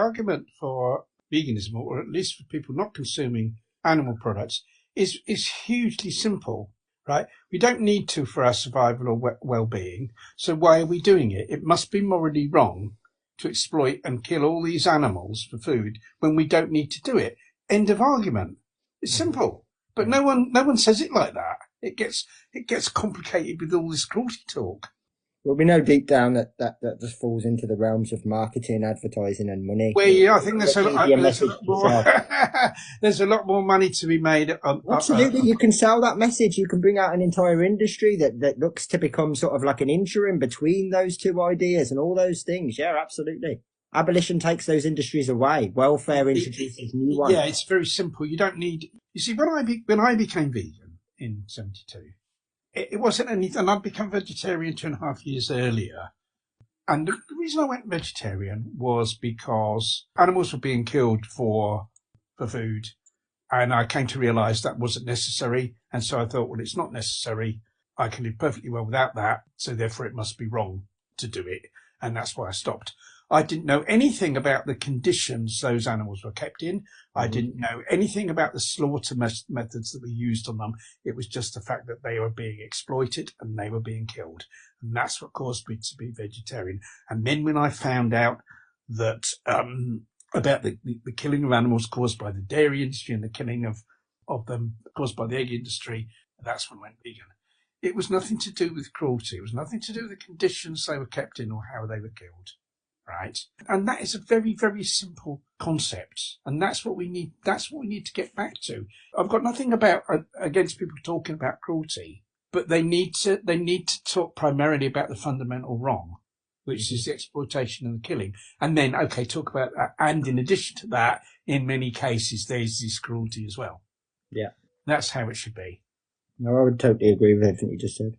argument for veganism, or at least for people not consuming animal products, is hugely simple, right? We don't need to for our survival or well-being. So why are we doing it? It must be morally wrong to exploit and kill all these animals for food when we don't need to do it. End of argument. It's simple, but no one says it like that. It gets complicated with all this cruelty talk. Well, we know deep down that just falls into the realms of marketing, advertising, and money. Well, yeah, I think there's a lot more. There's a lot more money to be made. Absolutely, you can sell that message. You can bring out an entire industry that looks to become sort of like an interim between those two ideas and all those things. Yeah, absolutely. Abolition takes those industries away. Welfare introduces new ones. Yeah, it's very simple. You don't need. You see, when I became vegan in '72. It wasn't anything. I'd become vegetarian 2.5 years earlier. And the reason I went vegetarian was because animals were being killed for food. And I came to realise that wasn't necessary. And so I thought, well, it's not necessary. I can live perfectly well without that. So therefore it must be wrong to do it. And that's why I stopped. I didn't know anything about the conditions those animals were kept in. I didn't know anything about the slaughter methods that were used on them. It was just the fact that they were being exploited and they were being killed. And that's what caused me to be vegetarian. And then when I found out that about the killing of animals caused by the dairy industry and the killing of them caused by the egg industry, that's when I went vegan. It was nothing to do with cruelty. It was nothing to do with the conditions they were kept in or how they were killed. Right. And that is a very, very simple concept. And that's what we need. That's what we need to get back to. I've got nothing against people talking about cruelty, but they need to talk primarily about the fundamental wrong, which is the exploitation and the killing. And then, okay, talk about that. And in addition to that, in many cases, there's this cruelty as well. Yeah. That's how it should be. No, I would totally agree with everything you just said.